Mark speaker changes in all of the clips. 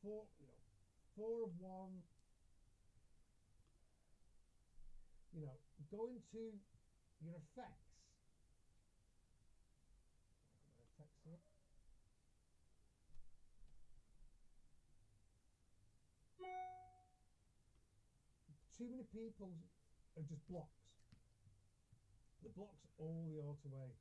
Speaker 1: four, four of one. Go into your effects. Effects here. Too many people are just blocks. The blocks all the auto way.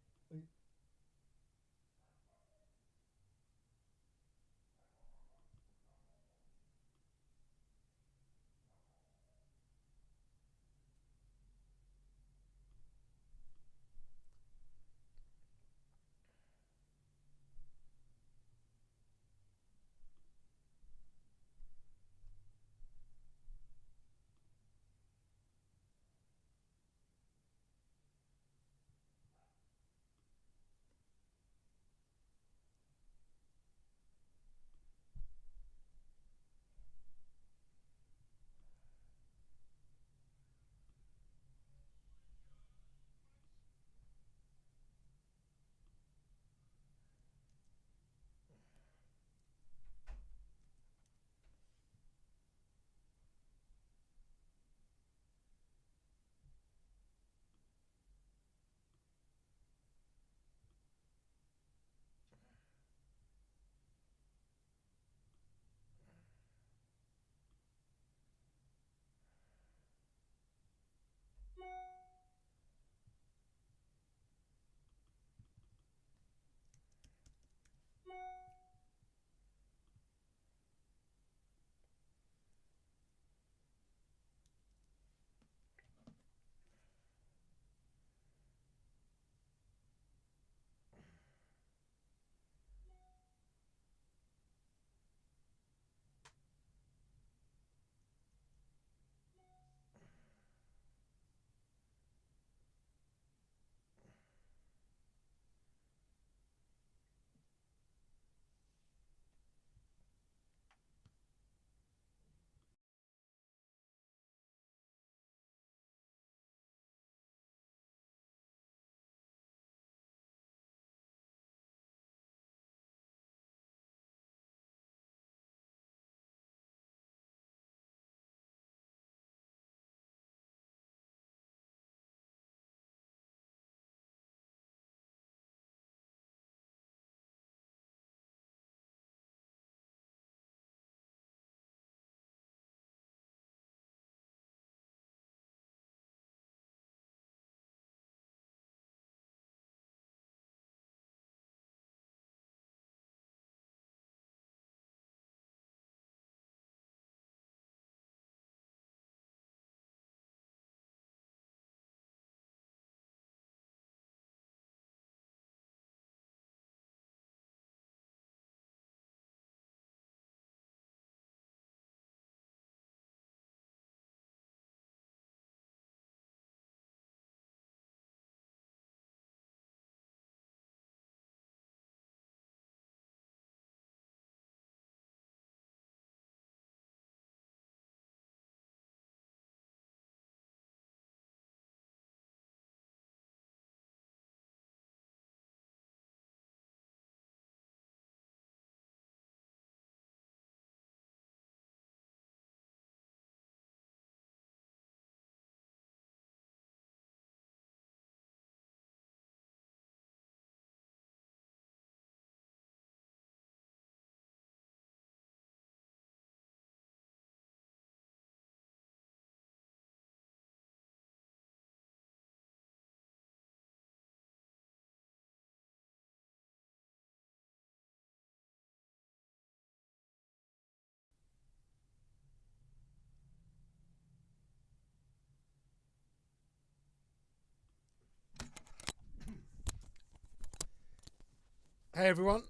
Speaker 1: Hey everyone,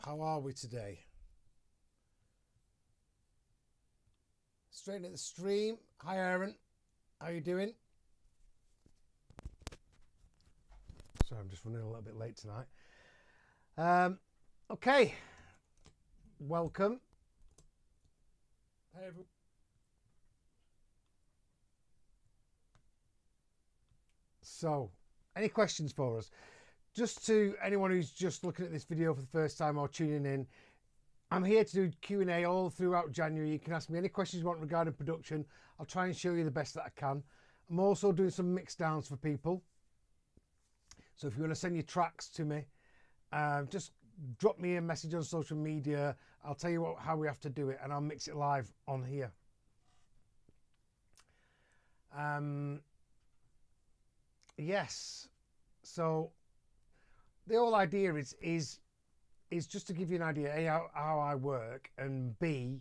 Speaker 1: how are we today? Straight at the stream. Hi Aaron, how you doing? Sorry, I'm just running a little bit late tonight. Okay, welcome. Hey everyone. So, any questions for us? Just to anyone who's just looking at this video for the first time or tuning in, I'm here to do Q&A all throughout January. You can ask me any questions you want regarding production. I'll try and show you the best that I can. I'm also doing some mix downs for people. So if you want to send your tracks to me, just drop me a message on social media. I'll tell you how we have to do it, and I'll mix it live on here. Yes. So the whole idea is just to give you an idea, A, how I work, and B,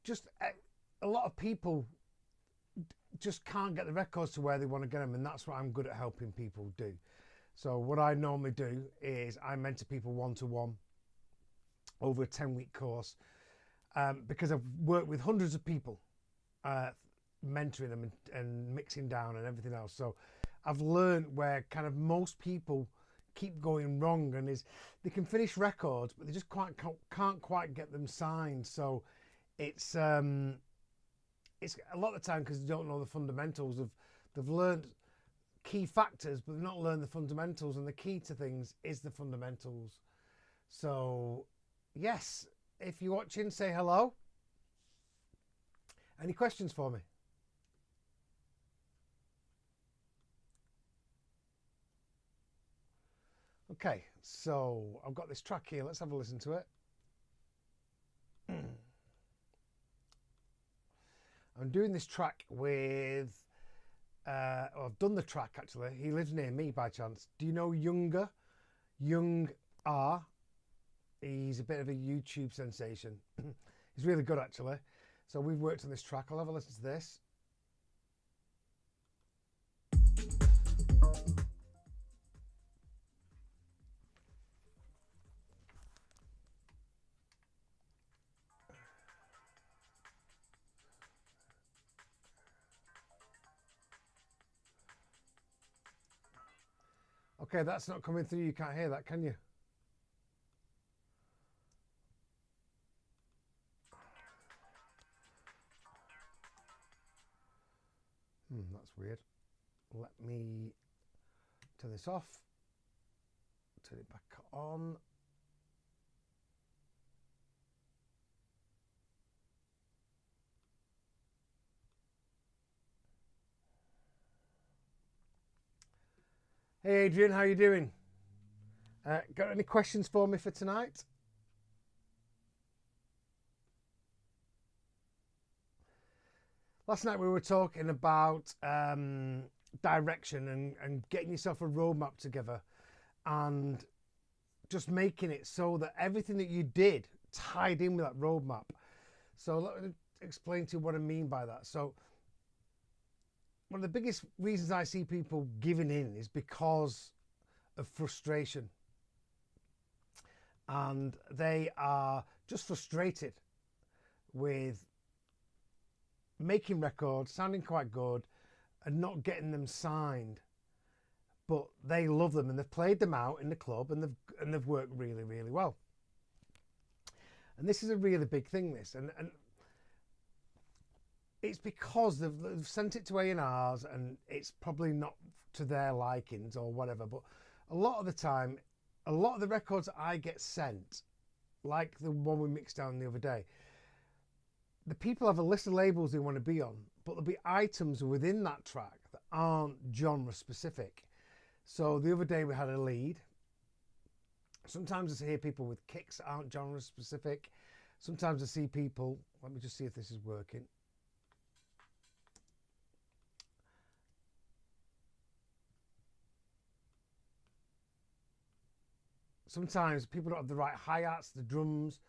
Speaker 1: just a lot of people just can't get the records to where they want to get them, and that's what I'm good at helping people do. So what I normally do is I mentor people one-to-one over a 10-week course, because I've worked with hundreds of people, mentoring them and mixing down and everything else. So I've learned where kind of most people keep going wrong, and is they can finish records, but they just can't quite get them signed. So it's a lot of the time because they don't know the fundamentals of, they've learned key factors, but they've not learned the fundamentals, and the key to things is the fundamentals. So yes, if you're watching, say hello. Any questions for me? Okay, so I've got this track here. Let's have a listen to it. I'm doing this track with, I've done the track actually. He lives near me by chance. Do you know Younger? Young R. He's a bit of a YouTube sensation. He's really good actually. So we've worked on this track. I'll have a listen to this. Okay, that's not coming through. You can't hear that, can you? That's weird. Let me turn this off. Turn it back on. Hey Adrian, how you doing? Got any questions for me for tonight? Last night we were talking about direction and getting yourself a roadmap together, and just making it so that everything that you did tied in with that roadmap. So let me explain to you what I mean by that. So one of the biggest reasons I see people giving in is because of frustration. And they are just frustrated with making records, sounding quite good, and not getting them signed. But they love them, and they've played them out in the club, and they've worked really, really well. And this is a really big thing, this. And it's because they've sent it to A&Rs, and it's probably not to their likings or whatever. But a lot of the time, a lot of the records I get sent, like the one we mixed down the other day, the people have a list of labels they want to be on, but there'll be items within that track that aren't genre specific. So the other day we had a lead. Sometimes I hear people with kicks that aren't genre specific. Sometimes I see people, let me just see if this is working. Sometimes people don't have the right hi-hats, the drums,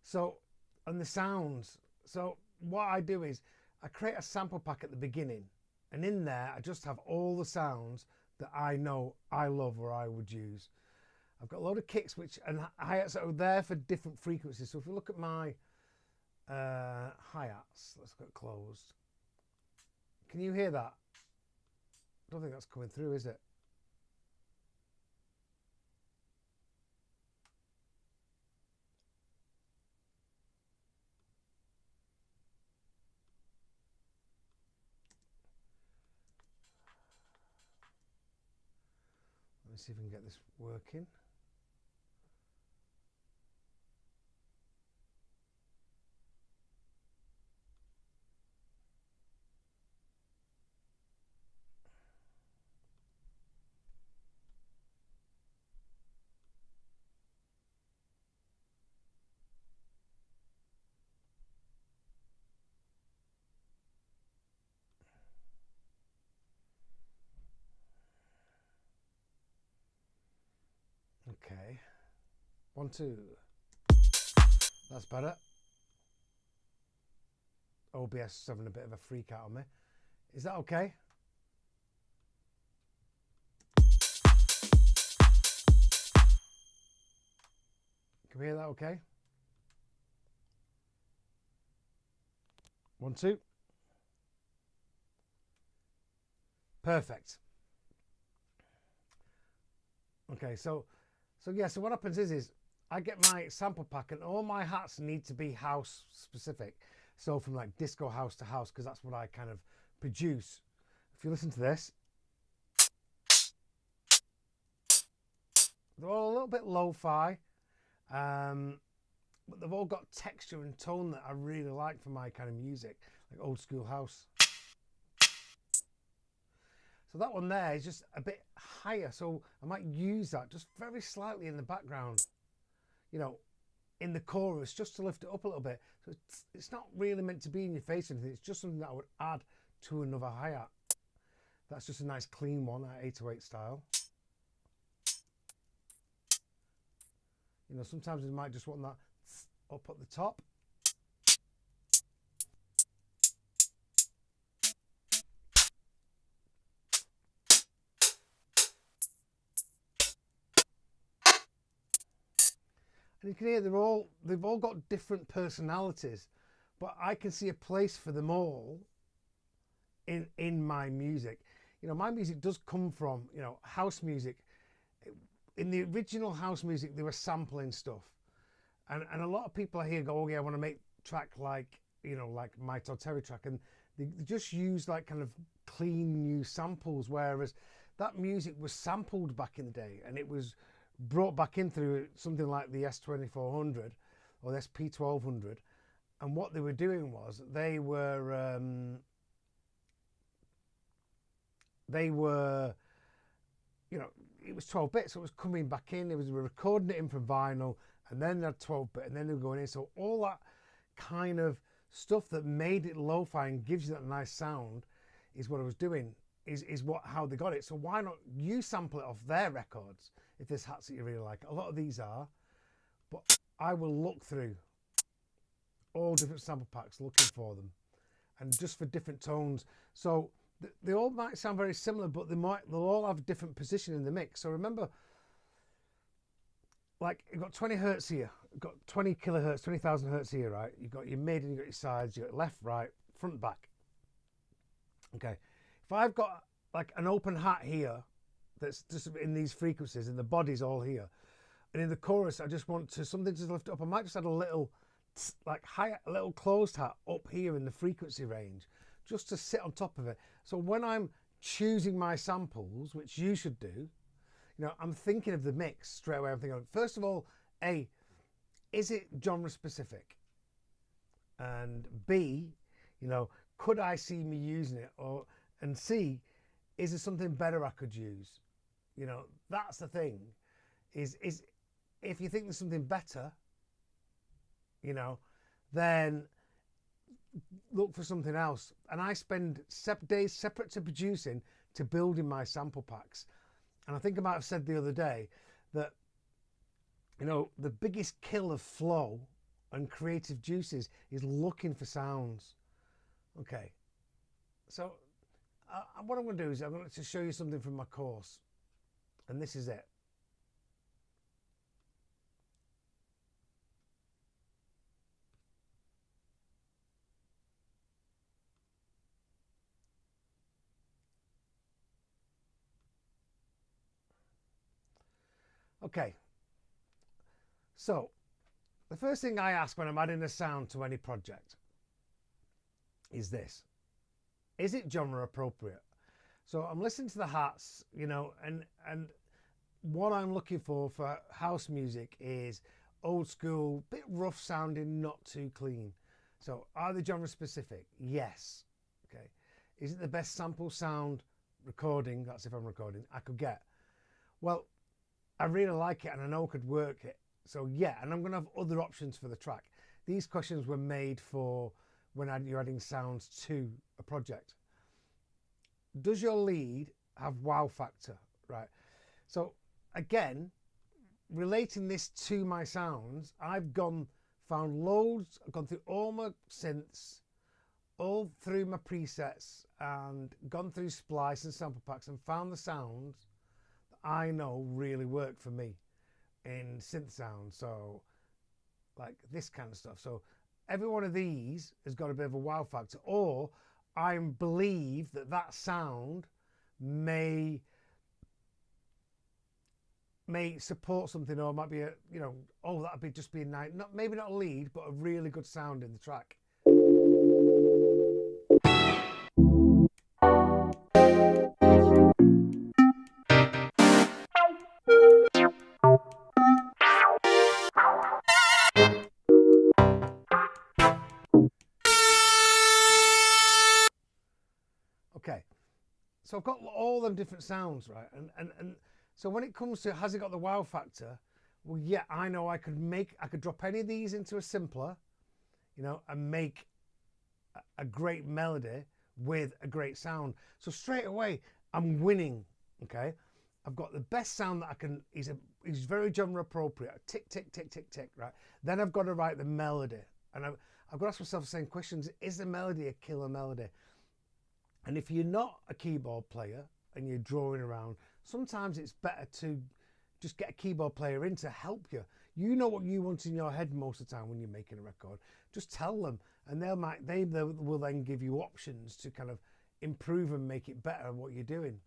Speaker 1: so, and the sounds. So what I do is I create a sample pack at the beginning, and in there I just have all the sounds that I know I love or I would use. I've got a load of kicks and hi-hats that are there for different frequencies. So if you look at my hi-hats, let's get closed. Can you hear that? I don't think that's coming through, is it? Let me see if we can get this working. 1, 2. That's better. OBS is having a bit of a freak out on me. Is that okay? Can we hear that okay? 1, 2. Perfect. Okay, so what happens is I get my sample pack, and all my hats need to be house specific. So from like disco house to house, because that's what I kind of produce. If you listen to this, they're all a little bit lo-fi, but they've all got texture and tone that I really like for my kind of music, like old school house. So that one there is just a bit higher, so I might use that just very slightly in the background, you know, in the chorus, just to lift it up a little bit. So it's not really meant to be in your face or anything, it's just something that I would add to another hi-hat. That's just a nice clean one at 808 style. You know, sometimes we might just want that up at the top. And you can hear they've all got different personalities, but I can see a place for them all in my music. You know, my music does come from, you know, house music. In the original house music, they were sampling stuff, and a lot of people I hear go, oh yeah, I want to make track like, you know, like my Todd Terry track, and they just use like kind of clean new samples, whereas that music was sampled back in the day, and it was brought back in through something like the S2400 or the SP1200, and what they were doing was they were you know, it was 12-bit, so it was coming back in. It was, we were recording it in from vinyl, and then they had 12-bit, and then they were going in. So all that kind of stuff that made it lo-fi and gives you that nice sound is what I was doing, is what how they got it. So why not you sample it off their records if there's hats that you really like? A lot of these are, but I will look through all different sample packs looking for them, and just for different tones. So they all might sound very similar, but they'll all have different position in the mix. So remember, like you've got 20 hertz here, you've got 20 kilohertz, 20,000 hertz here, right? You've got your mid and you've got your sides, you've got left, right, front, back. Okay, if I've got like an open hat here that's just in these frequencies and the body's all here, and in the chorus I just want to something to lift up, I might just add a little like high, a little closed hat up here in the frequency range, just to sit on top of it. So when I'm choosing my samples, which you should do, you know, I'm thinking of the mix straight away. I'm thinking, first of all, A, is it genre specific? And B, you know, could I see me using it? And C, is there something better I could use? You know, that's the thing, is if you think there's something better, you know, then look for something else. And I spend days separate to producing to building my sample packs. And I think I might have said the other day that, you know, the biggest kill of flow and creative juices is looking for sounds. Okay, so what I'm going to do is I'm going to show you something from my course, and this is it. Okay, so the first thing I ask when I'm adding a sound to any project is this: is it genre appropriate? So I'm listening to the hats, you know, and what I'm looking for house music is old school, bit rough sounding, not too clean. So are they genre specific? Yes. Okay. Is it the best sample sound recording, that's if I'm recording, I could get? Well, I really like it and I know I could work it. So yeah, and I'm going to have other options for the track. These questions were made for when you're adding sounds to a project. Does your lead have wow factor? Right. So again, relating this to my sounds, I've found loads, I've gone through all my synths, all through my presets, and gone through splice and sample packs and found the sounds that I know really work for me in synth sound. So like this kind of stuff. So every one of these has got a bit of a wow factor, or I believe that sound may support something, or might be a, you know, oh, that'd be just be a nice, not maybe not a lead, but a really good sound in the track. Okay, so I've got all them different sounds, right? And so when it comes to has it got the wow factor? Well, yeah, I know I could drop any of these into a simpler, you know, and make a great melody with a great sound. So straight away, I'm winning. Okay, I've got the best sound that I can. Is very genre appropriate. Tick tick tick tick tick. Right. Then I've got to write the melody, and I've got to ask myself the same questions: is the melody a killer melody? And if you're not a keyboard player and you're drawing around, sometimes it's better to just get a keyboard player in to help you. You know what you want in your head most of the time when you're making a record. Just tell them, and they will then give you options to kind of improve and make it better what you're doing.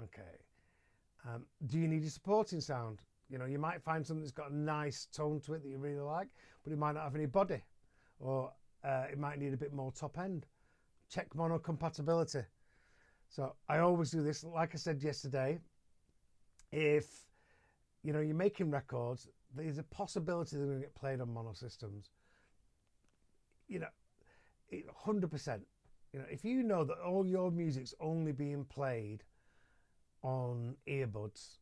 Speaker 1: Okay. Do you need a supporting sound? You know, you might find something that's got a nice tone to it that you really like, but it might not have any body, or it might need a bit more top end. Check mono compatibility. So I always do this. Like I said yesterday, if you know you're making records, there's a possibility they're going to get played on mono systems. You know, 100%. You know, if you know that all your music's only being played on earbuds,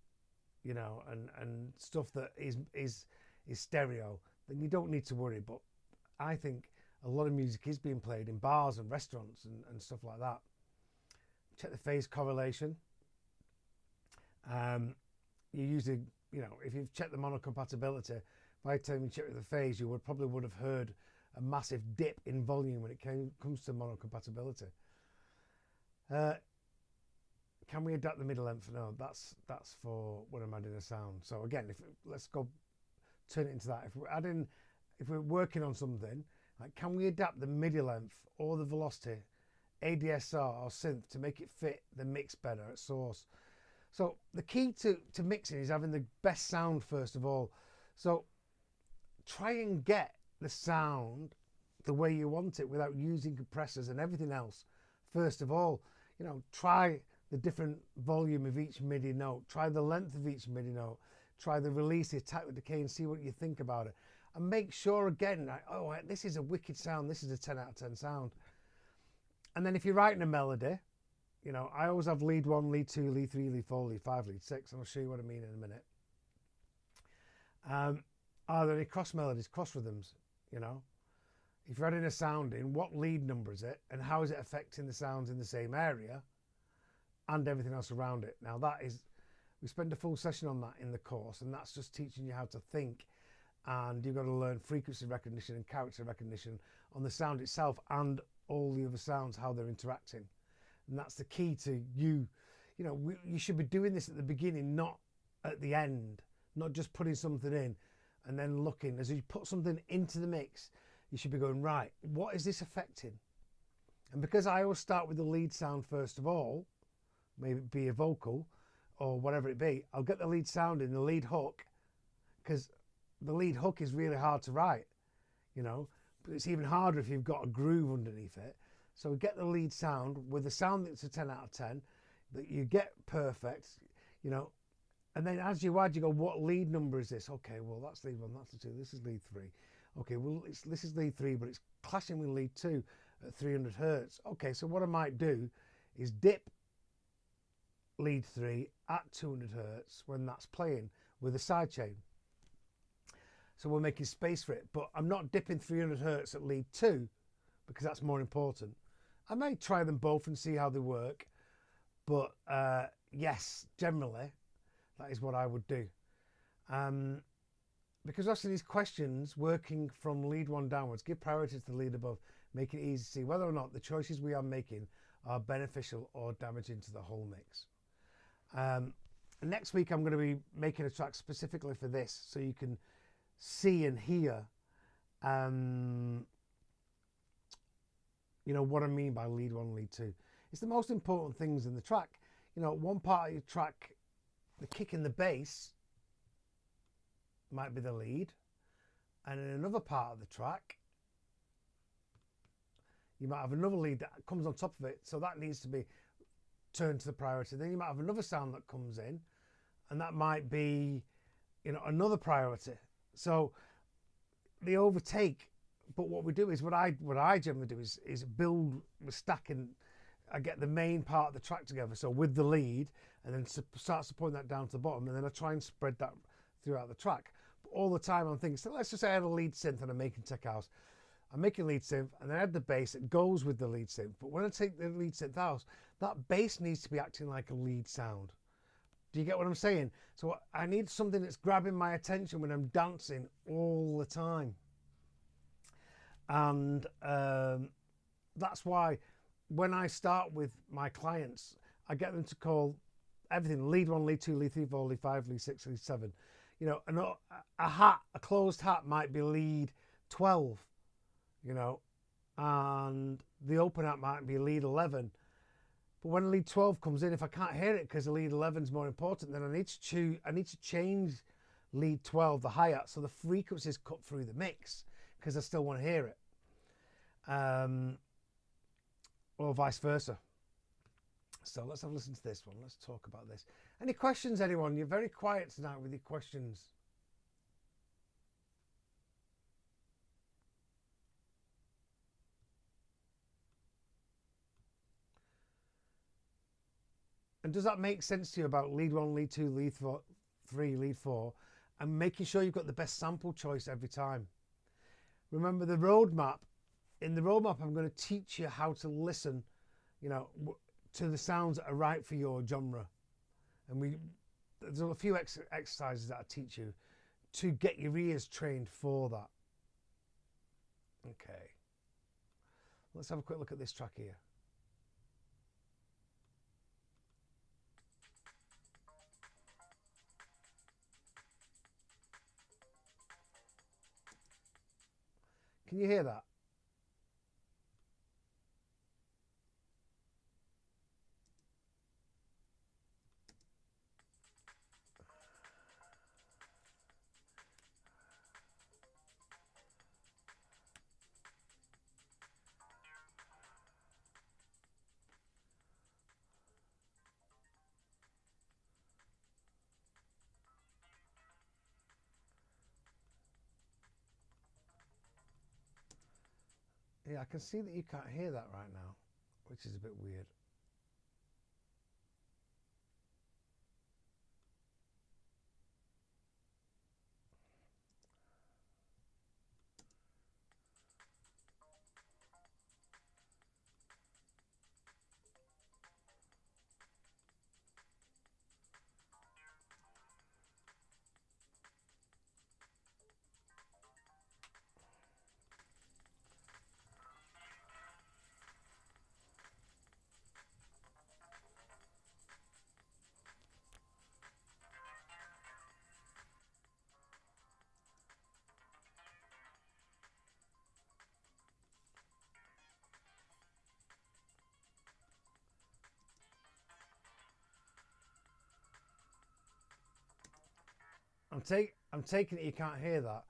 Speaker 1: you know, and stuff that is stereo, then you don't need to worry. But I think a lot of music is being played in bars and restaurants and stuff like that. Check the phase correlation. You usually, you know, if you've checked the mono compatibility, by the time you check the phase, you probably would have heard a massive dip in volume when it comes to mono compatibility. Can we adapt the mid length? No, that's for when I'm adding a sound. So again, let's go turn it into that. If we're working on something, like can we adapt the MIDI length or the velocity, ADSR or synth to make it fit the mix better at source? So the key to mixing is having the best sound first of all. So try and get the sound the way you want it without using compressors and everything else. First of all, you know, try the different volume of each MIDI note, try the length of each MIDI note, try the release, the attack, the decay, and see what you think about it. And make sure again, like, oh, this is a wicked sound, this is a 10 out of 10 sound. And then if you're writing a melody, you know, I always have lead 1, lead 2, lead 3, lead 4, lead 5, lead 6, and I'll show you what I mean in a minute. Are there any cross melodies, cross rhythms? You know, if you're adding a sound in, what lead number is it, and how is it affecting the sounds in the same area and everything else around it? Now we spend a full session on that in the course, and that's just teaching you how to think, and you've got to learn frequency recognition and character recognition on the sound itself and all the other sounds, how they're interacting. And that's the key to you. You know, you should be doing this at the beginning, not at the end, not just putting something in and then looking. As you put something into the mix, you should be going, right, what is this affecting? And because I always start with the lead sound first of all, maybe it be a vocal or whatever it be, I'll get the lead sound in the lead hook, because the lead hook is really hard to write, you know, but it's even harder if you've got a groove underneath it. So get the lead sound with the sound that's a 10 out of 10, that you get perfect, you know, and then as you add, you go, what lead number is this? Okay, well, that's lead 1, that's the 2, this is lead 3. Okay, well, this is lead 3, but it's clashing with lead 2 at 300 hertz. Okay, so what I might do is dip lead 3 at 200 hertz when that's playing with a sidechain. So we're making space for it, but I'm not dipping 300 hertz at lead 2 because that's more important. I may try them both and see how they work, but yes, generally, That is what I would do. Because asking these questions, working from lead one downwards, give priority to the lead above, make it easy to see whether or not the choices we are making are beneficial or damaging to the whole mix. Next week, I'm going to be making a track specifically for this, so you can see and hear, what I mean by lead one, lead two. It's the most important things in the track. One part of your track, the kick in the bass, might be the lead, and in another part of the track you might have another lead that comes on top of it, so that needs to be turned to the priority. Then you might have another sound that comes in, and that might be another priority. So they overtake. But what we do is what I generally do is build with stacking. I get the main part of the track together, so with the lead, and then start supporting that down to the bottom, and then I try and spread that throughout the track. But all the time I'm thinking, so let's just say I had a lead synth and I'm making tech house. I'm making lead synth, and then I add the bass. It goes with the lead synth. But when I take the lead synth out, that bass needs to be acting like a lead sound. Do you get what I'm saying? So I need something that's grabbing my attention when I'm dancing all the time. And that's why when I start with my clients, I get them to call everything lead one, lead two, lead three, four, lead five, lead six, lead seven. A closed hat might be lead 12, and the open hat might be lead 11. But when lead 12 comes in, if I can't hear it because the lead 11 is more important, then I need to change lead 12, the hi-hat, so the frequencies cut through the mix, because I still want to hear it, or vice versa. So let's have a listen to this one. Let's talk about this. Any questions, anyone? You're very quiet tonight with your questions. And does that make sense to you about lead one, lead two, lead four, three, lead four, and making sure you've got the best sample choice every time? Remember the roadmap. In the roadmap, I'm going to teach you how to listen, to the sounds that are right for your genre. And there's a few exercises that I teach you to get your ears trained for that. Okay. Let's have a quick look at this track here. Can you hear that? Yeah, I can see that you can't hear that right now, which is a bit weird. I'm taking it you can't hear that.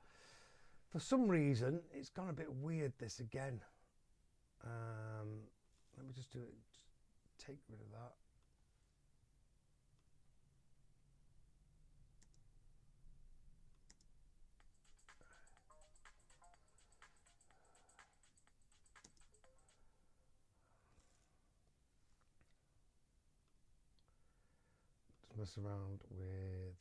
Speaker 1: For some reason, it's gone a bit weird, this again. Let me just do it. Just take rid of that. Just mess around with this.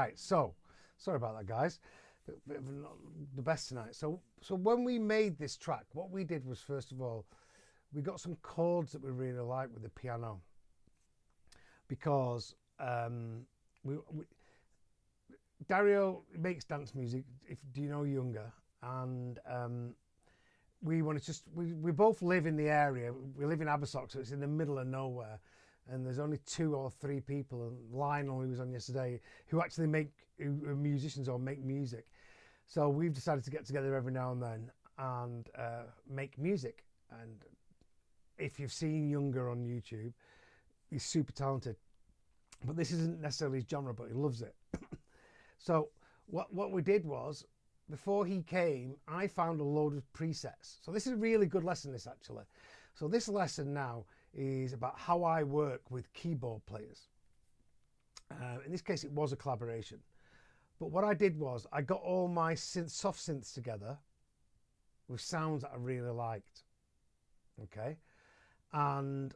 Speaker 1: Right, so sorry about that, guys. Bit of not the best tonight. So when we made this track, what we did was, first of all, we got some chords that we really liked with the piano, because we Dario makes dance music. Do you know Younger? And we want to we both live in the area. We live in Abersock, so it's in the middle of nowhere. And there's only 2 or 3 people, and Lionel, who was on yesterday, who actually are musicians or make music. So we've decided to get together every now and then and make music. And if you've seen Younger on YouTube, he's super talented. But this isn't necessarily his genre, but he loves it. So what we did was, before he came, I found a load of presets. So this is a really good lesson, this actually. So this lesson now is about how I work with keyboard players. In this case, it was a collaboration. But what I did was, I got all my soft synths together with sounds that I really liked. Okay? And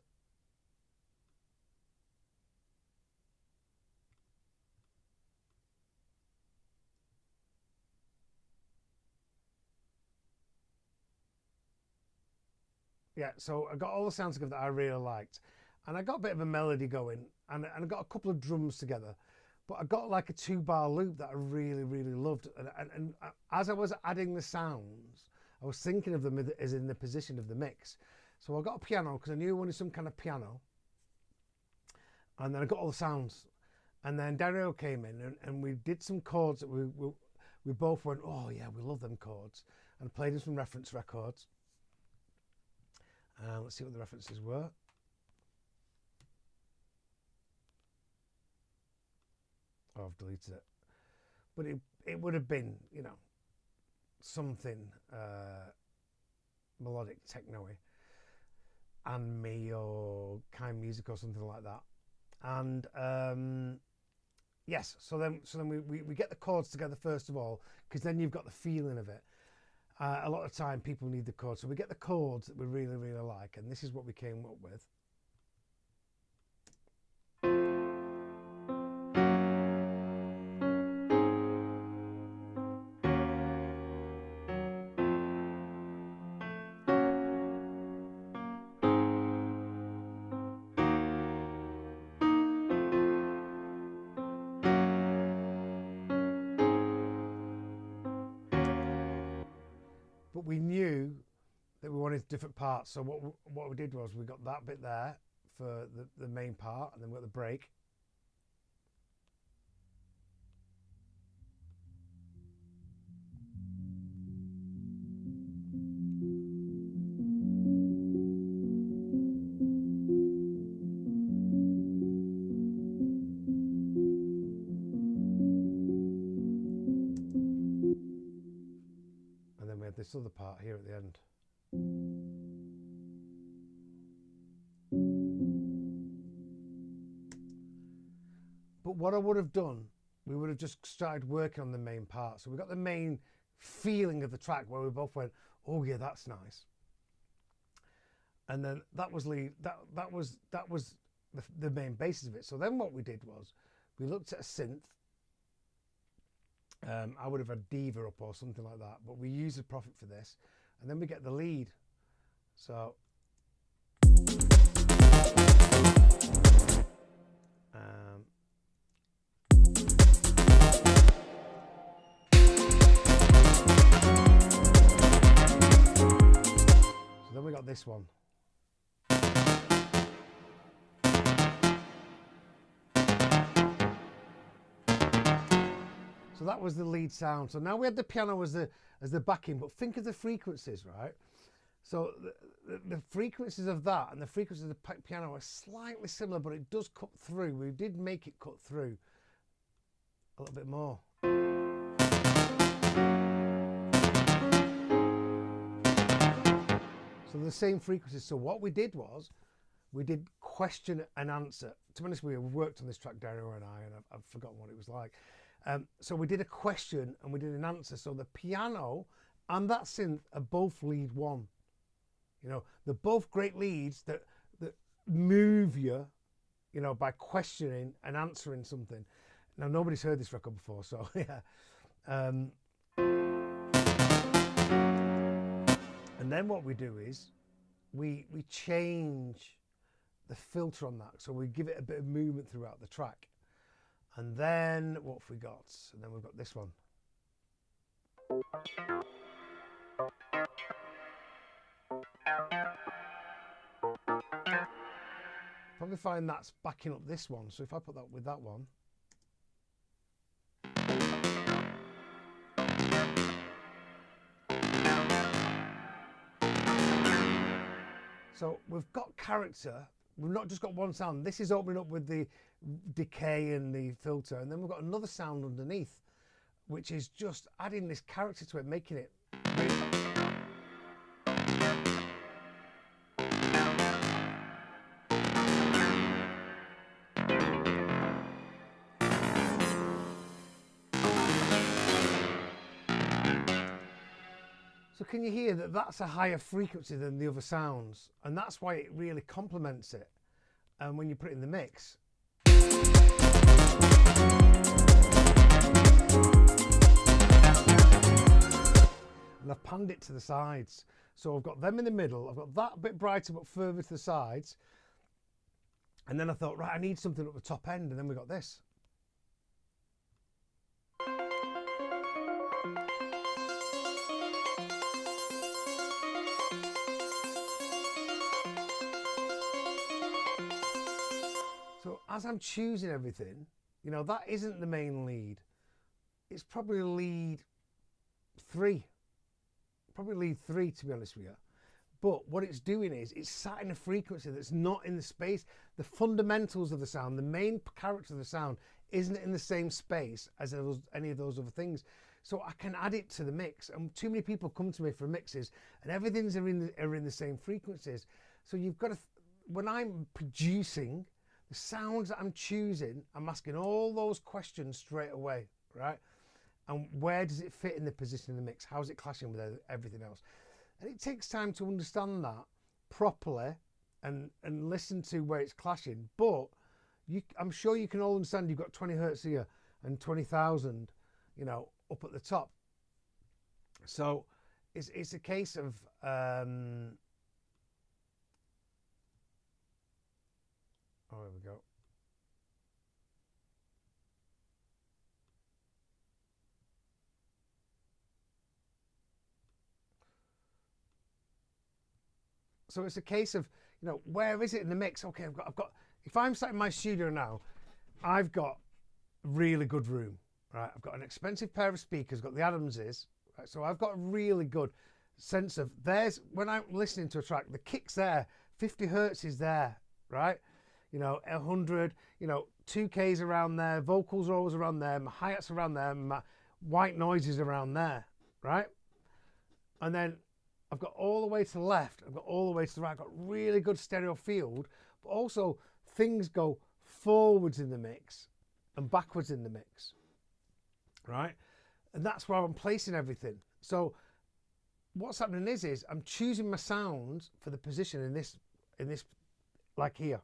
Speaker 1: yeah, so I got all the sounds together that I really liked. And I got a bit of a melody going, and I got a couple of drums together. But I got like a 2-bar loop that I really, really loved. And as I was adding the sounds, I was thinking of them as in the position of the mix. So I got a piano, because I knew I wanted some kind of piano. And then I got all the sounds. And then Dario came in, and we did some chords that we both went, oh yeah, we love them chords. And played in some reference records. Let's see what the references were. Oh, I've deleted it. But it would have been, you know, something melodic, techno-y, and me, or kind music, or something like that. And yes, so then we get the chords together first of all, because then you've got the feeling of it. A lot of time people need the chords, so we get the chords that we really, really like, and this is what we came up with. But we knew that we wanted different parts, so what we did was, we got that bit there for the main part, and then we got the break. And then we had this other part here at the end. But what I would have done, we would have just started working on the main part. So we got the main feeling of the track, where we both went, oh yeah, that's nice. And then that was the main basis of it. So then what we did was, we looked at a synth. I would have had Diva up or something like that, but we used the Prophet for this, and then we get the lead. So then we got this one. So that was the lead sound. So now we had the piano as the backing, but think of the frequencies, right? So the frequencies of that and the frequencies of the piano are slightly similar, but it does cut through. We did make it cut through a little bit more. So the same frequencies. So what we did was, we did question and answer. To be honest, we worked on this track, Dario and I, and I've forgotten what it was like. So we did a question and we did an answer. So the piano and that synth are both lead one. You know, they're both great leads that move you, you know, by questioning and answering something. Now nobody's heard this record before, so yeah. And then what we do is we change the filter on that, so we give it a bit of movement throughout the track. And then what have we got? And then we've got this one. Probably find that's backing up this one, so if I put that with that one, so we've got character. We've not just got one sound. This is opening up with the decay and the filter, and then we've got another sound underneath, which is just adding this character to it, making it so can you hear that that's a higher frequency than the other sounds, and that's why it really complements it. And when you put it in the mix, and I've panned it to the sides, so I've got them in the middle, I've got that a bit brighter but further to the sides, and then I thought, right, I need something at the top end, and then we got this. So as I'm choosing everything, you know, that isn't the main lead. It's probably lead 3. Probably lead 3, to be honest with you. But what it's doing is it's sat in a frequency that's not in the space. The fundamentals of the sound, the main character of the sound, isn't in the same space as any of those other things. So I can add it to the mix. And too many people come to me for mixes, and everything's are in the same frequencies. So you've got to, when I'm producing, the sounds that I'm choosing, I'm asking all those questions straight away, right? And where does it fit in the position in the mix? How's it clashing with everything else? And it takes time to understand that properly and listen to where it's clashing. But I'm sure you can all understand you've got 20 hertz here and 20,000, you know, up at the top. So it's a case of oh, there we go. So it's a case of, you know, where is it in the mix? Okay, I've got. If I'm sat in my studio now, I've got a really good room, right? I've got an expensive pair of speakers, got the Adamses, right? So I've got a really good sense of, when I'm listening to a track, the kick's there, 50 hertz is there, right? You know, 100, you know, 2Ks around there, vocals are always around there, my hi-hats around there, my white noises around there, right? And then I've got all the way to the left, I've got all the way to the right, I've got really good stereo field, but also things go forwards in the mix and backwards in the mix, right? And that's where I'm placing everything. So what's happening is I'm choosing my sounds for the position in this, like here.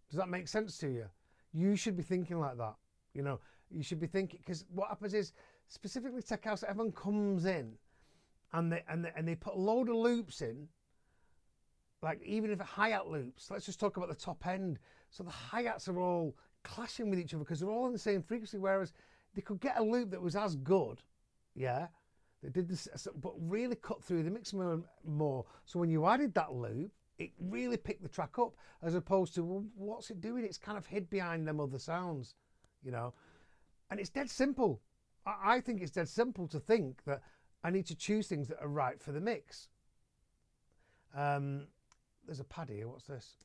Speaker 1: Does that make sense to you? You should be thinking like that. You know, you should be thinking, because what happens is, specifically tech house, everyone comes in and they put a load of loops in, like even if a hi-hat loops, let's just talk about the top end. So the hi-hats are all clashing with each other because they're all in the same frequency, whereas they could get a loop that was as good, yeah, they did this, but really cut through the mix more. So when you added that loop, it really picked the track up, as opposed to, well, what's it doing? It's kind of hid behind them other sounds, you know. And it's dead simple. I think it's dead simple to think that I need to choose things that are right for the mix. There's a pad here. What's this?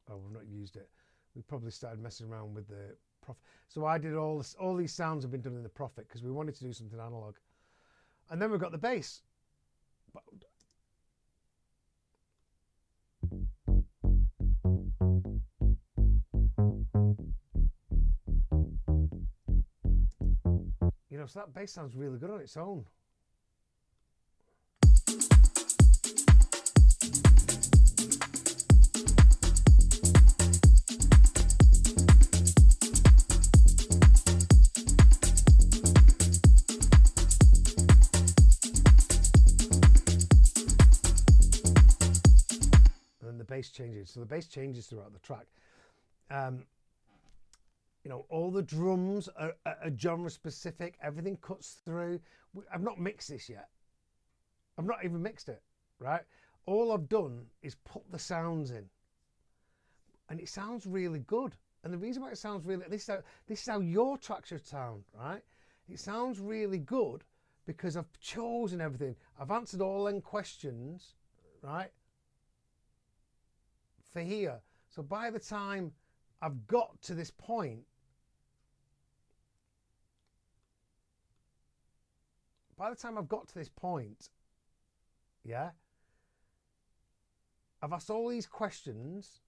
Speaker 1: Oh, we've not used it. We probably started messing around with the Prophet. So I did all these sounds have been done in the Prophet because we wanted to do something analog. And then we've got the bass. You know, so that bass sounds really good on its own. bass changes. So the bass changes throughout the track. You know, all the drums are genre specific. Everything cuts through. I've not mixed this yet. I've not even mixed it, right? All I've done is put the sounds in, and it sounds really good. And the reason why it sounds really, this is how your track should sound, right? It sounds really good because I've chosen everything. I've answered all them questions, right? For here. So by the time I've got to this point, yeah, I've asked all these questions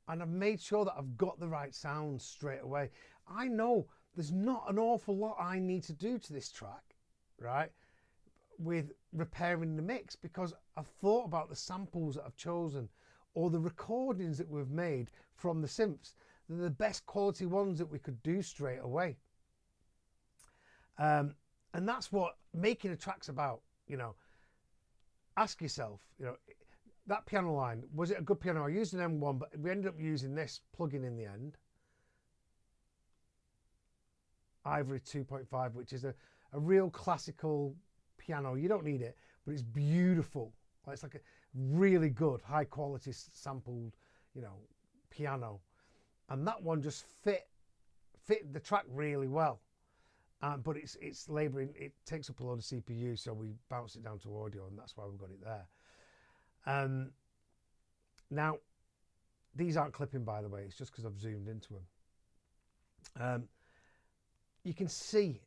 Speaker 1: and I've made sure that I've got the right sounds straight away. I know there's not an awful lot I need to do to this track, right, with repairing the mix, because I've thought about the samples that I've chosen or the recordings that we've made from the synths. They're the best quality ones that we could do straight away. And that's what making a track's about, you know. Ask yourself, you know, that piano line, was it a good piano? I used an M1, but we ended up using this plugin in the end. Ivory 2.5, which is a real classical piano. You don't need it, but it's beautiful. It's like a really good, high quality sampled, you know, piano. And that one just fit the track really well. But it's labouring, it takes up a lot of CPU, so we bounce it down to audio, and that's why we've got it there. Now, these aren't clipping, by the way, it's just because I've zoomed into them. You can see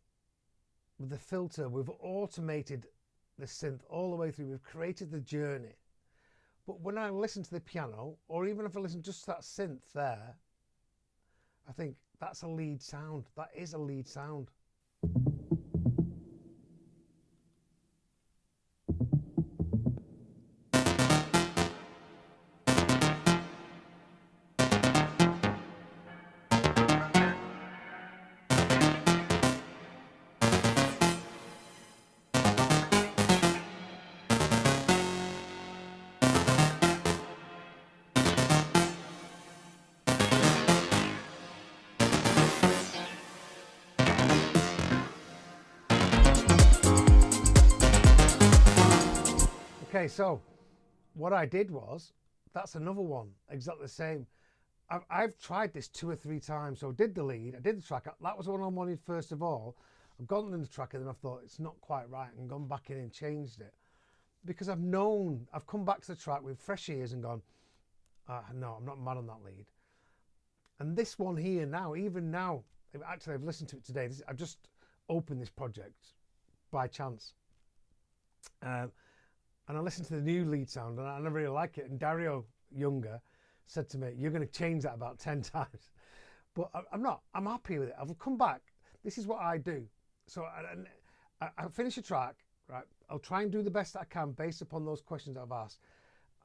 Speaker 1: with the filter, we've automated the synth all the way through, we've created the journey. But when I listen to the piano, or even if I listen just to that synth there, I think that's a lead sound. That is a lead sound. Okay, so what I did was, that's another one, exactly the same. I've tried this 2 or 3 times. So I did the lead, I did the track. That was the one I wanted first of all. I've gone in the track and then I thought it's not quite right and gone back in and changed it. Because I've come back to the track with fresh ears and gone, no, I'm not mad on that lead. And this one here now, even now, actually I've listened to it today. I've just opened this project by chance. And I listened to the new lead sound and I really like it. And Dario Younger said to me, you're going to change that about 10 times. But I'm not. I'm happy with it. I've come back. This is what I do. So I finish a track, right? I'll try and do the best I can based upon those questions I've asked.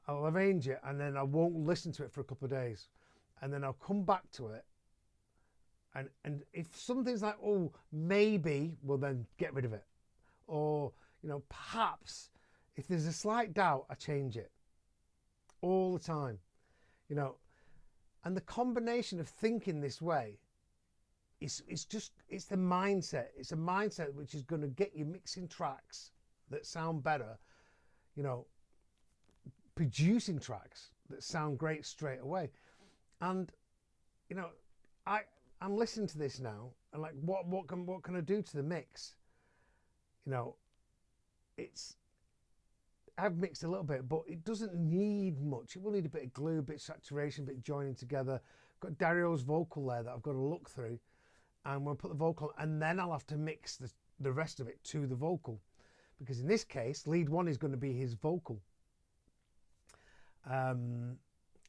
Speaker 1: I'll arrange it and then I won't listen to it for a couple of days. And then I'll come back to it. And if something's like, oh, maybe, well then get rid of it. Or, you know, perhaps, if there's a slight doubt, I change it all the time, you know. And the combination of thinking this way it's the mindset. It's a mindset which is going to get you mixing tracks that sound better, you know, producing tracks that sound great straight away. And, you know, I'm listening to this now and like, what can I do to the mix? You know, I've mixed a little bit, but it doesn't need much. It will need a bit of glue, a bit of saturation, a bit of joining together. I've got Dario's vocal there that I've got to look through, and we'll put the vocal on, and then I'll have to mix the rest of it to the vocal, because in this case, lead 1 is going to be his vocal. I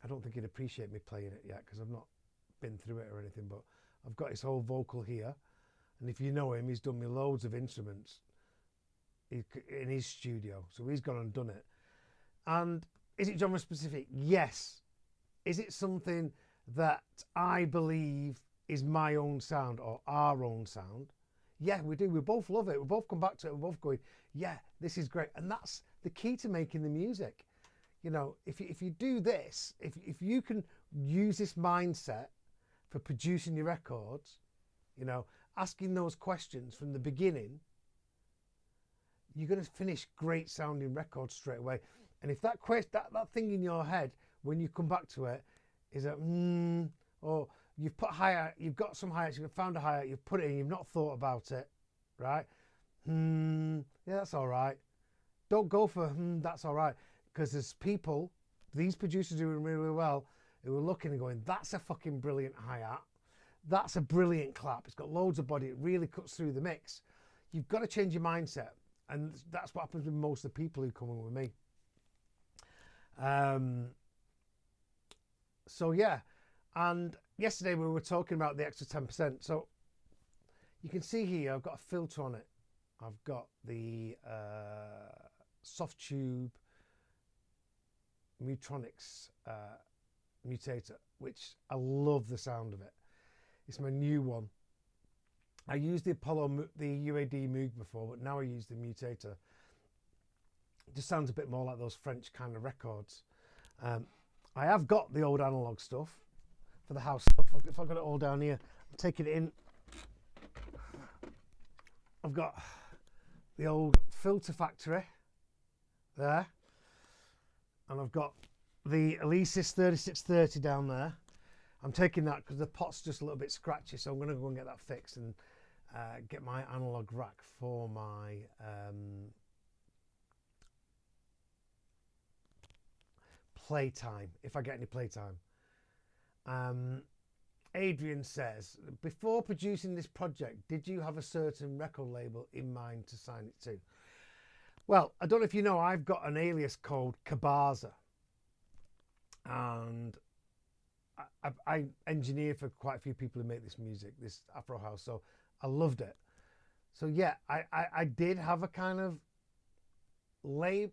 Speaker 1: don't think he'd appreciate me playing it yet because I've not been through it or anything, but I've got his whole vocal here, and if you know him, he's done me loads of instruments in his studio, so he's gone and done it. And is it genre specific? Yes. Is it something that I believe is my own sound or our own sound? Yeah, we do. We both love it. We both come back to it. We're both going, yeah, this is great. And that's the key to making the music. You know, if you do this, if you can use this mindset for producing your records, you know, asking those questions from the beginning, you're going to finish great sounding records straight away. And if that that thing in your head when you come back to it is a or you've put hi-hat, you've got some hi-hats, you've found a hi-hat, you've put it in, you've not thought about it, right? Yeah, that's all right. Don't go for that's all right, because there's people, these producers doing really, really well, who are looking and going, that's a fucking brilliant hi-hat, that's a brilliant clap, it's got loads of body, it really cuts through the mix. You've got to change your mindset, and that's what happens with most of the people who come in with me. So yeah, and yesterday we were talking about the extra 10%. So you can see here I've got a filter on it. I've got the soft tube Mutronics mutator, which I love the sound of it. It's my new one. I used the Apollo, the UAD Moog before, but now I use the mutator. It just sounds a bit more like those French kind of records. I have got the old analog stuff for the house stuff. If I've got it all down here, I'm taking it in. I've got the old Filter Factory there, and I've got the Alesis 3630 down there. I'm taking that because the pot's just a little bit scratchy, so I'm going to go and get that fixed and get my analog rack for my playtime, if I get any playtime. Adrian says, before producing this project, did you have a certain record label in mind to sign it to? Well, I don't know if you know, I've got an alias called Kabaza, and I engineer for quite a few people who make this music, this Afro house, so I loved it. So yeah, I did have a kind of label.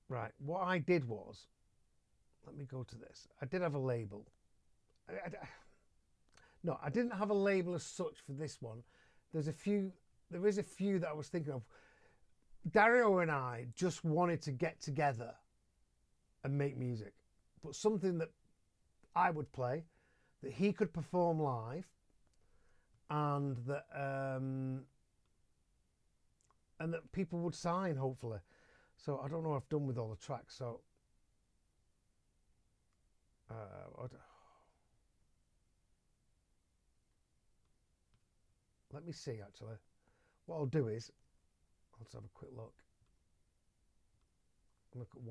Speaker 1: Right, what I did was, let me go to this. I did have a label. No, I didn't have a label as such for this one. There is a few that I was thinking of. Dario and I just wanted to get together and make music, but something that I would play, that he could perform live, and that people would sign, hopefully. So I don't know what I've done with all the tracks. So let me see, actually. What I'll do is, I'll just have a quick look. Look at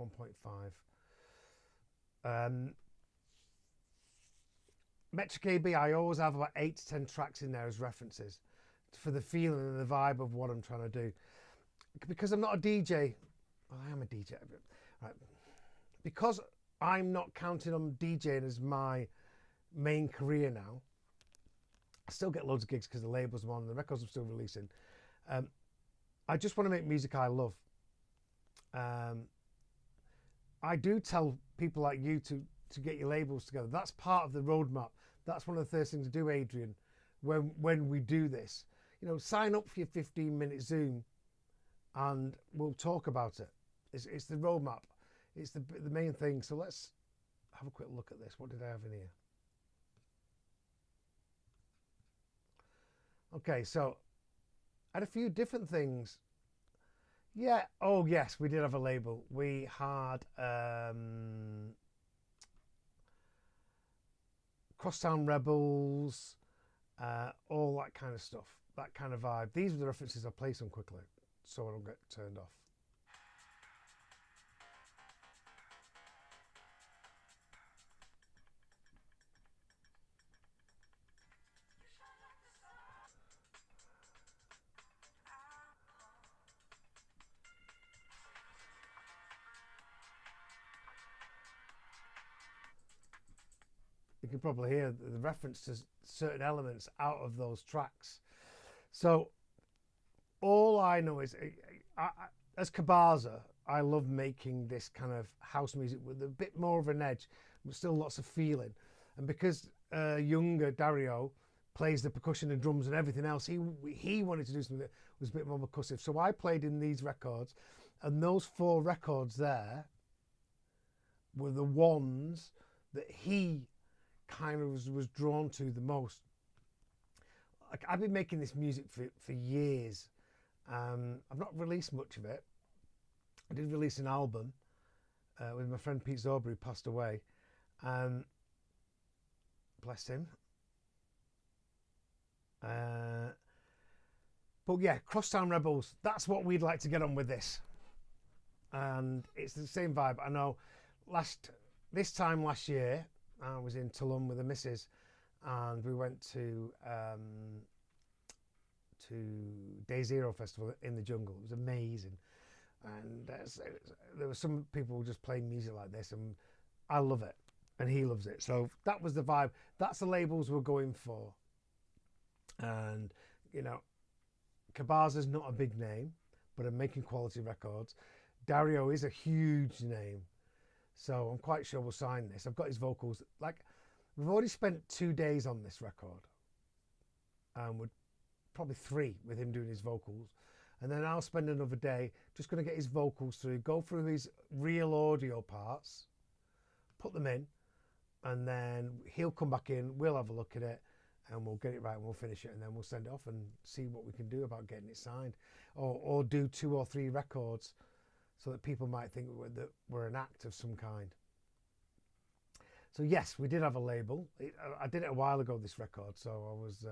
Speaker 1: 1.5. Metric AB, I always have about 8 to 10 tracks in there as references for the feeling and the vibe of what I'm trying to do. Because I'm not a DJ, well, I am a DJ, right? Because I'm not counting on DJing as my main career now. I still get loads of gigs because the labels I'm on, the records I'm still releasing. I just want to make music I love. I do tell people like you to get your labels together. That's part of the roadmap. That's one of the first things to do, Adrian, when we do this. You know, sign up for your 15-minute Zoom and we'll talk about it. It's the roadmap. It's the main thing. So let's have a quick look at this. What did I have in here? Okay, so I had a few different things. Yeah, oh yes, we did have a label. We had Crosstown Rebels, all that kind of stuff, that kind of vibe. These are the references. I'll play some quickly so I don't get turned off. You can probably hear the reference to certain elements out of those tracks. So all I know is, as Kabaza, I love making this kind of house music with a bit more of an edge, but still lots of feeling. And because younger Dario plays the percussion and drums and everything else, he wanted to do something that was a bit more percussive. So I played in these records And those 4 records there were the ones that he kind of was drawn to the most. Like, I've been making this music for years. I've not released much of it. I did release an album with my friend Pete Zorba, who passed away. Bless him. But yeah, Crosstown Rebels, that's what we'd like to get on with this. And it's the same vibe. I know this time last year, I was in Tulum with the missus, and we went to Day Zero Festival in the jungle. It was amazing. And there were some people just playing music like this, and I love it, and he loves it. So that was the vibe. That's the labels we're going for. And, you know, Cabaza's not a big name, but I'm making quality records. Dario is a huge name, so I'm quite sure we'll sign this. I've got his vocals. Like, we've already spent 2 days on this record, and we're probably 3 with him doing his vocals. And then I'll spend another day just going to get his vocals through, go through his real audio parts, put them in, and then he'll come back in, we'll have a look at it, and we'll get it right, and we'll finish it, and then we'll send it off and see what we can do about getting it signed. Or do 2 or 3 records so that people might think that we're an act of some kind. So yes, we did have a label. I did it a while ago, this record, so I was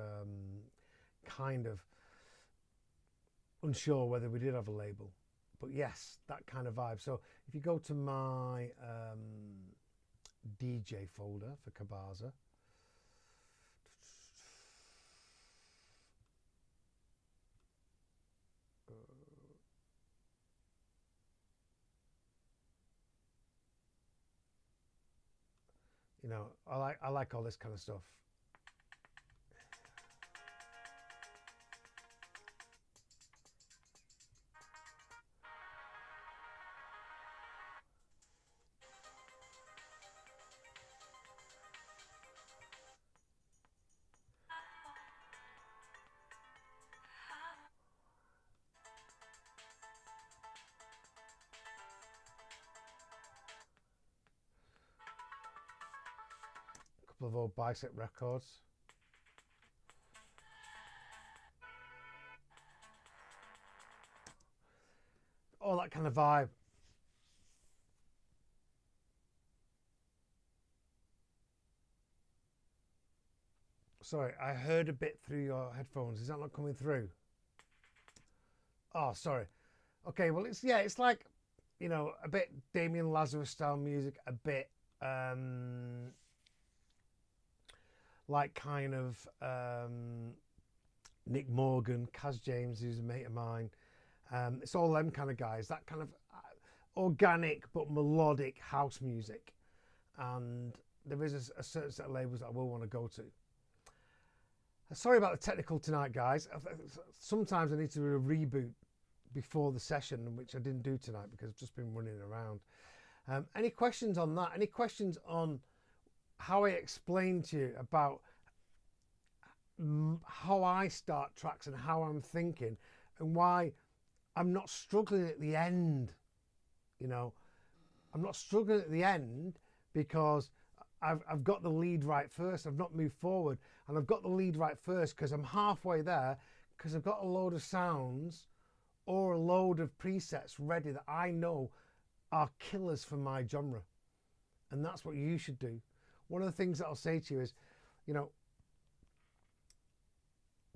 Speaker 1: kind of unsure whether we did have a label. But yes, that kind of vibe. So if you go to my DJ folder for Cabaza, you know, I like all this kind of stuff. Couple of old Bicep records. All that kind of vibe. Sorry, I heard a bit through your headphones. Is that not coming through? Oh, sorry. Okay, well, it's like, you know, a bit Damien Lazarus style music, a bit like kind of Nick Morgan, Kaz James, who's a mate of mine. It's all them kind of guys, that kind of organic but melodic house music. And there is a certain set of labels that I will want to go to. Sorry about the technical tonight, guys. Sometimes I need to do a reboot before the session, which I didn't do tonight because I've just been running around. Any questions on that? Any questions on how I explained to you about how I start tracks and how I'm thinking and why I'm not struggling at the end? You know, I'm not struggling at the end because I've got the lead right first. I've not moved forward, and I've got the lead right first because I'm halfway there, because I've got a load of sounds or a load of presets ready that I know are killers for my genre. And that's what you should do. One of the things that I'll say to you is, you know,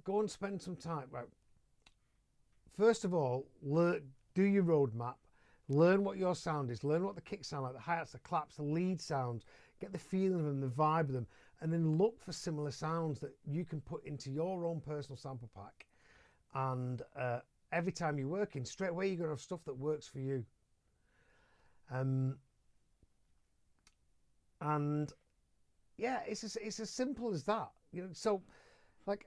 Speaker 1: go and spend some time. Right. First of all, do your roadmap. Learn what your sound is. Learn what the kicks sound like, the hi-hats, the claps, the lead sounds. Get the feeling of them, the vibe of them, and then look for similar sounds that you can put into your own personal sample pack. And every time you're working, straight away you're going to have stuff that works for you. And yeah, it's as simple as that. You know, so like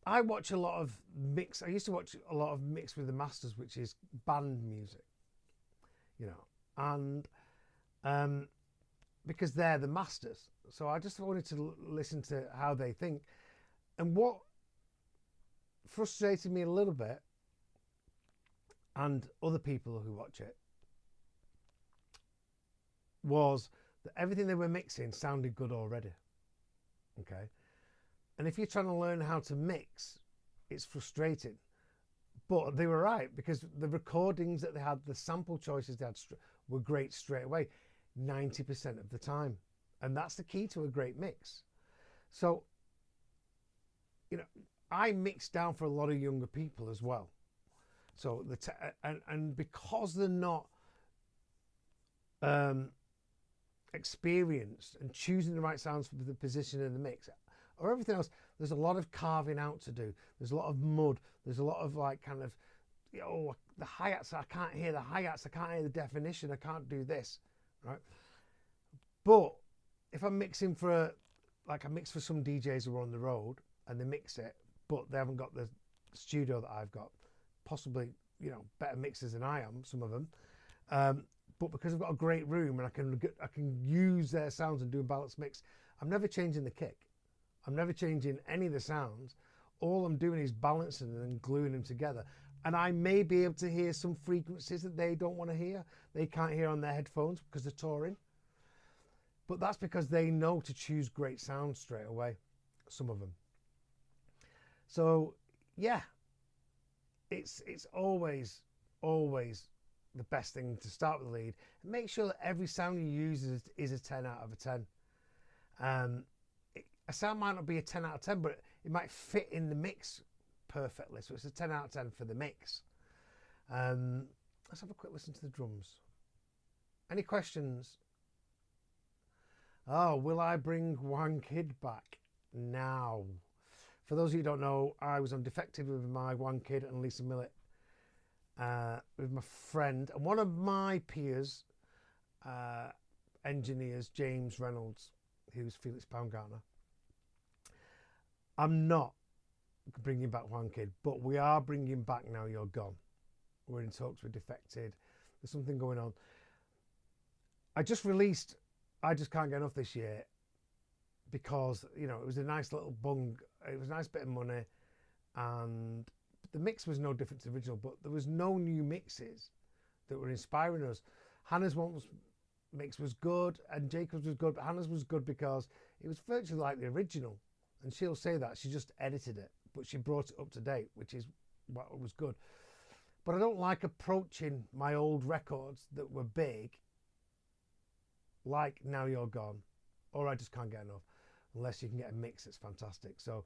Speaker 1: I watch a lot of mix. I used to watch a lot of Mix with the Masters, which is band music. You know, and because they're the masters. So I just wanted to listen to how they think. And what frustrated me a little bit, and other people who watch it was that everything they were mixing sounded good already. Okay. And if you're trying to learn how to mix, it's frustrating. But they were right, because the recordings that they had, the sample choices they had were great straight away, 90% of the time. And that's the key to a great mix. So, you know, I mix down for a lot of younger people as well. So and because they're not experienced and choosing the right sounds for the position in the mix or everything else, there's a lot of carving out to do. There's a lot of mud. There's a lot of like kind of, you know, the hi-hats, I can't hear the hi-hats, I can't hear the definition, I can't do this, right? But if I'm mixing for, like I mix for some DJs who are on the road and they mix it, but they haven't got the studio that I've got, possibly, you know, better mixers than I am, some of them. But because I've got a great room and I can use their sounds and do a balanced mix, I'm never changing the kick. I'm never changing any of the sounds. All I'm doing is balancing them and gluing them together. And I may be able to hear some frequencies that they don't want to hear. They can't hear on their headphones because they're touring. But that's because they know to choose great sounds straight away, some of them. So yeah, it's always the best thing to start with the lead. Make sure that every sound you use is a 10 out of a 10. A sound might not be a 10 out of 10, but it might fit in the mix perfectly. So it's a 10 out of 10 for the mix. Let's have a quick listen to the drums. Any questions? Oh, will I bring One Kid back now? For those of you who don't know, I was on Defected with my One Kid and Lisa Millett, with my friend and one of my peers, engineers, James Reynolds, who's Felix Baumgartner. I'm not bringing back One Kid, but we are bringing back Now You're Gone. We're in talks with Defected. There's something going on. I just released I Just Can't Get Enough this year because, you know, it was a nice little bung. It was a nice bit of money, and the mix was no different to the original, but there was no new mixes that were inspiring us. Hannah's mix was good and Jacob's was good, but Hannah's was good because it was virtually like the original. And she'll say that she just edited it, but she brought it up to date, which is what was good. But I don't like approaching my old records that were big like Now You're Gone or I Just Can't Get Enough, unless you can get a mix that's fantastic. So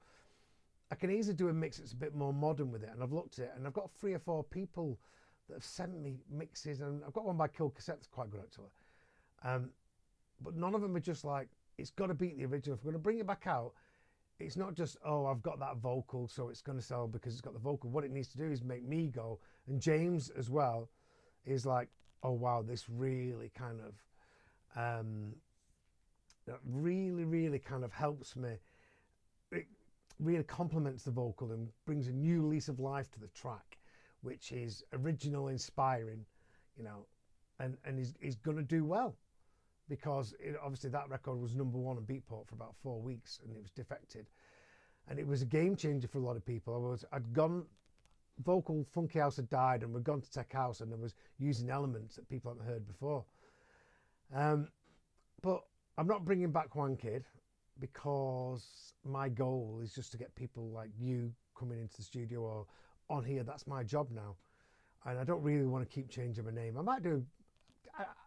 Speaker 1: I can easily do a mix that's a bit more modern with it, and I've looked at it, and I've got 3 or 4 people that have sent me mixes, and I've got one by Kill Cassette that's quite good actually. But none of them are just like, it's got to beat the original. If we're going to bring it back out, it's not just, oh, I've got that vocal, so it's going to sell because it's got the vocal. What it needs to do is make me go, and James as well is like, oh wow, this really kind of, really kind of helps me. It really complements the vocal and brings a new lease of life to the track, which is original, inspiring, you know, and is going to do well. Because obviously that record was #1 on Beatport for about 4 weeks, and it was Defected, and it was a game changer for a lot of people. I'd gone vocal funky house had died, and we'd gone to tech house, and I was using elements that people hadn't heard before. But I'm not bringing back One Kid because my goal is just to get people like you coming into the studio or on here. That's my job now, and I don't really want to keep changing my name. I might do,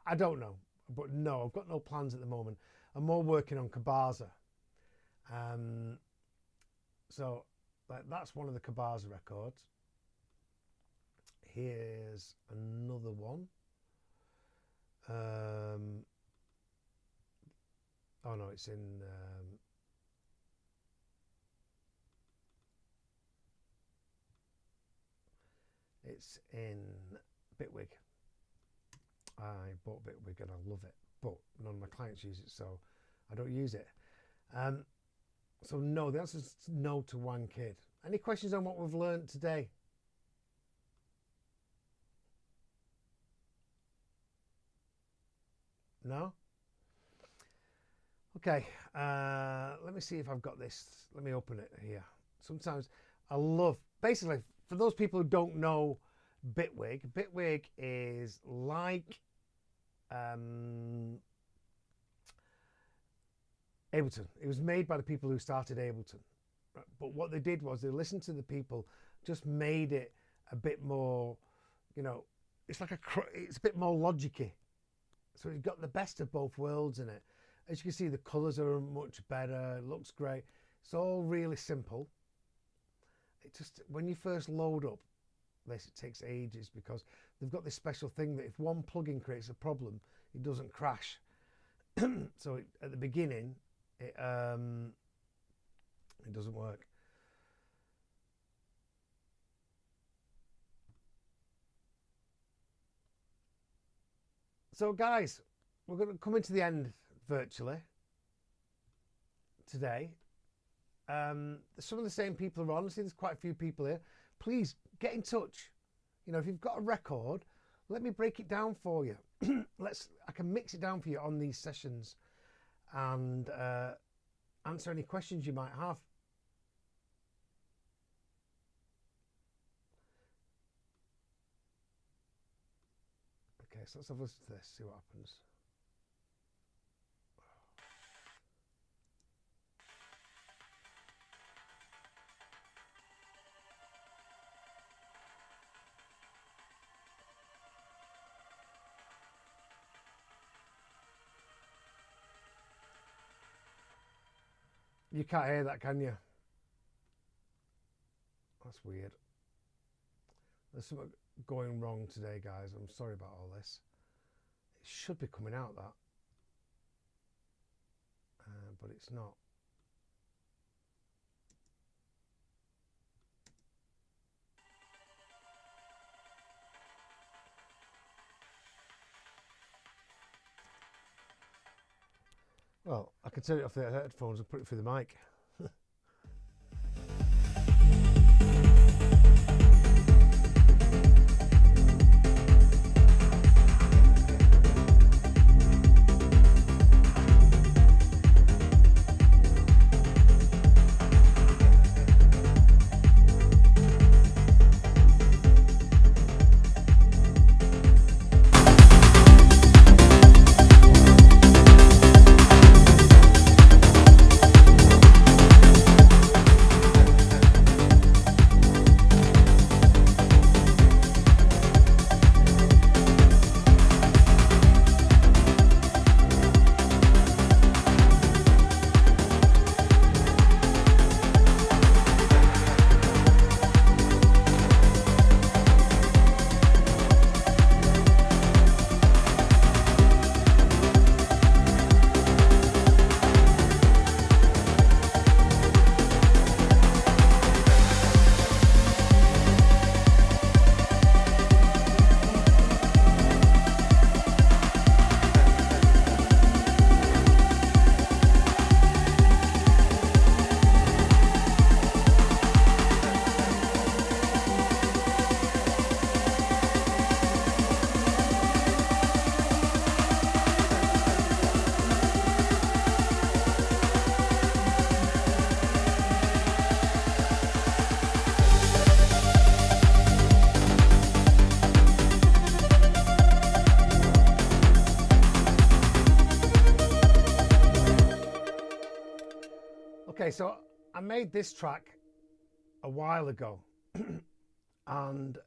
Speaker 1: I don't know. But no, I've got no plans at the moment. I'm more working on Kabaza. So that's one of the Kabaza records. Here's another one. Oh no, it's in Bitwig. I bought Bitwig and I love it, but none of my clients use it, so I don't use it. So no, the answer is no to One Kid. Any questions on what we've learned today? No? Okay, let me see if I've got this. Let me open it here. Sometimes I love, basically, for those people who don't know Bitwig. Bitwig is like Ableton. It was made by the people who started Ableton. But what they did was they listened to the people, just made it a bit more, you know, it's a bit more logic-y. So it's got the best of both worlds in it. As you can see, the colours are much better, it looks great. It's all really simple. It just, when you first load up this, it takes ages because they've got this special thing that if one plugin creates a problem, it doesn't crash. So at the beginning, it doesn't work. So guys, we're going to come into the end virtually today. Some of the same people are on. I see there's quite a few people here. Please get in touch. You know, if you've got a record, let me break it down for you. I can mix it down for you on these sessions and answer any questions you might have. Okay, so let's have a listen to this, see what happens. You can't hear that, can you? That's weird. There's something going wrong today, guys. I'm sorry about all this. It should be coming out, that. But it's not. Well, I can turn it off the headphones and put it through the mic. Okay, so I made this track a while ago and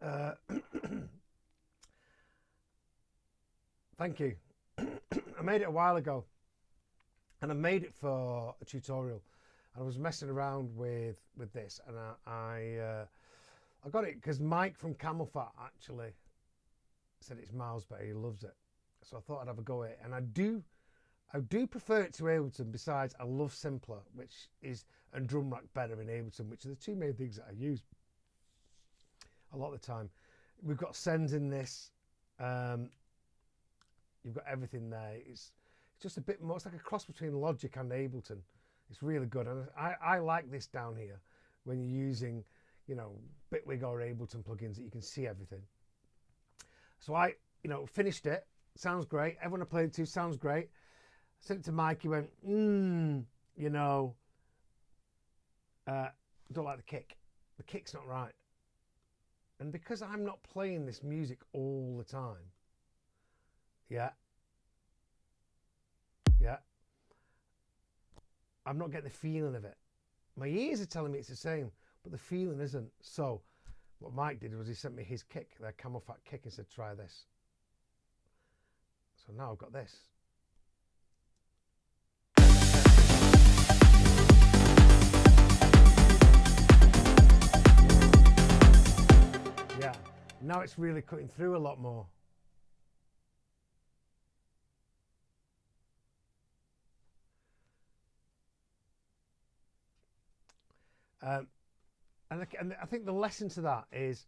Speaker 1: thank you. I made it a while ago and I made it for a tutorial. I was messing around with this and I got it because Mike from Camel Fat actually said it's miles better, he loves it. So I thought I'd have a go at it, and I do prefer it to Ableton. Besides, I love Simpler, which is, and Drum Rack better in Ableton, which are the two main things that I use a lot of the time. We've got sends in this. You've got everything there. It's just a bit more. It's like a cross between Logic and Ableton. It's really good, and I like this down here when you're using, you know, Bitwig or Ableton plugins that you can see everything. So I, you know, finished it. Sounds great. Everyone I played it to sounds great. Sent it to Mike. He went, you know, don't like the kick. The kick's not right. And because I'm not playing this music all the time, yeah, yeah, I'm not getting the feeling of it. My ears are telling me it's the same, but the feeling isn't. So what Mike did was he sent me his kick, their Camel Fat kick, and said, try this. So now I've got this. Yeah, now it's really cutting through a lot more. And I think the lesson to that is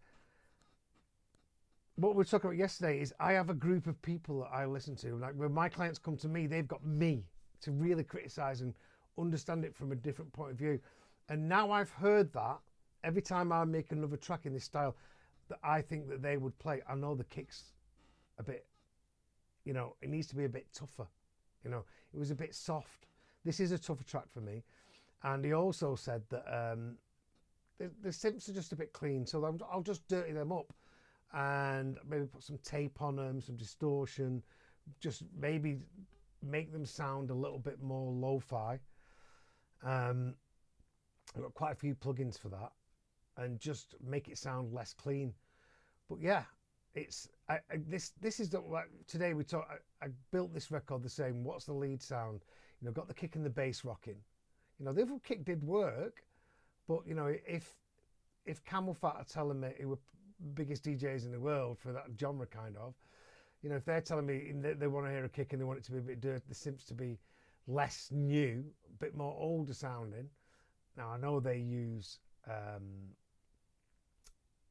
Speaker 1: what we were talking about yesterday is I have a group of people that I listen to. Like when my clients come to me, they've got me to really criticize and understand it from a different point of view. And now I've heard that every time I make another track in this style that I think that they would play, I know the kick's a bit, you know, it needs to be a bit tougher. You know, it was a bit soft. This is a tougher track for me. And he also said that the synths are just a bit clean, so I'll just dirty them up and maybe put some tape on them, some distortion, just maybe make them sound a little bit more lo-fi. I've got quite a few plugins for that, and just make it sound less clean. But yeah, it's this is the today we talk. I built this record the same. What's the lead sound? You know, got the kick and the bass rocking. You know, the other kick did work, but you know, if Camel Fat are telling me who were biggest DJs in the world for that genre kind of, you know, if they're telling me they want to hear a kick and they want it to be a bit dirty, the synths to be less new, a bit more older sounding. Now I know they use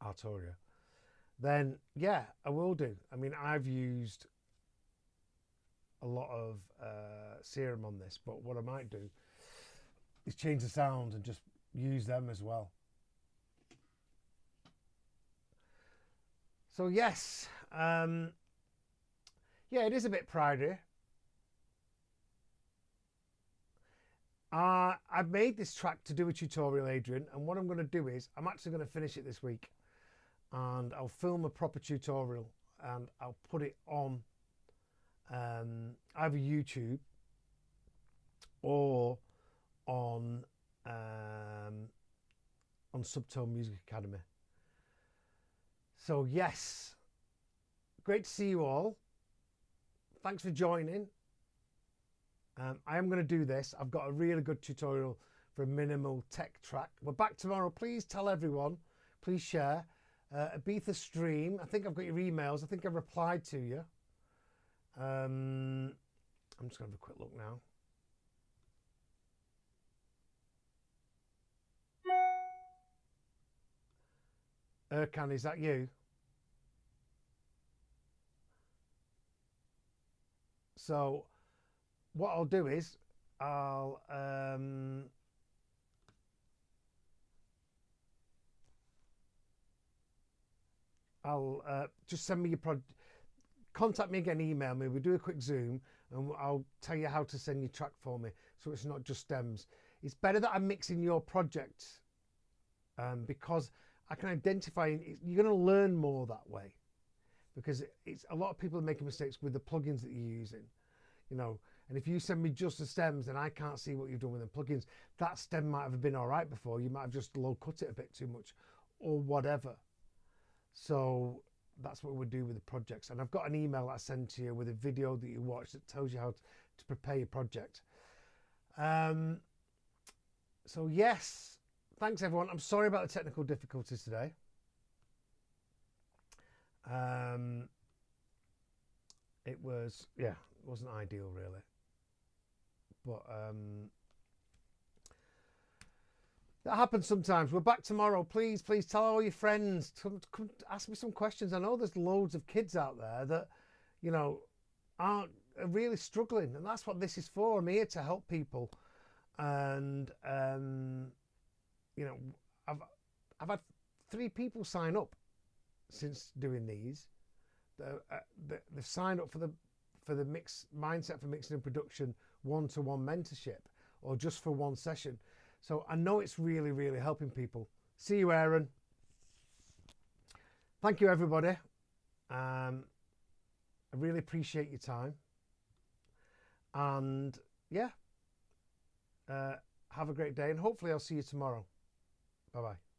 Speaker 1: Arturia. Then yeah, I will do. I mean, I've used a lot of Serum on this, but what I might do is change the sounds and just use them as well. So yes, yeah, it is a bit pridey. I've made this track to do a tutorial, Adrian, and what I'm going to do is I'm actually going to finish it this week, and I'll film a proper tutorial and I'll put it on either YouTube or on Subtone Music Academy. So yes, great to see you all. Thanks for joining. I am going to do this. I've got a really good tutorial for a minimal tech track. We're back tomorrow. Please tell everyone. Please share. Ibiza stream. I think I've got your emails. I think I've replied to you. I'm just going to have a quick look now. Erkan, is that you? So what I'll do is I'll just send me your contact me again, email me, we'll do a quick Zoom and I'll tell you how to send your track for me so it's not just stems. It's better that I'm mixing your project because I can identify, you're going to learn more that way, because it's a lot of people are making mistakes with the plugins that you're using, you know, and if you send me just the stems and I can't see what you've done with the plugins, that stem might have been all right before, you might have just low cut it a bit too much or whatever. So that's what we do with the projects. And I've got an email that I send to you with a video that you watch that tells you how to prepare your project. So yes, thanks everyone. I'm sorry about the technical difficulties today. It was, yeah, it wasn't ideal really. But that happens sometimes. We're back tomorrow. Please tell all your friends. Come ask me some questions. I know there's loads of kids out there that, you know, are really struggling, and that's what this is for. I'm here to help people, and you know, I've had 3 people sign up since doing these. They've signed up for the mix mindset for mixing and production one-to-one mentorship, or just for one session. So I know it's really, really helping people. See you, Aaron. thank you, everybody. I really appreciate your time. And yeah, have a great day, and hopefully I'll see you tomorrow. Bye-bye.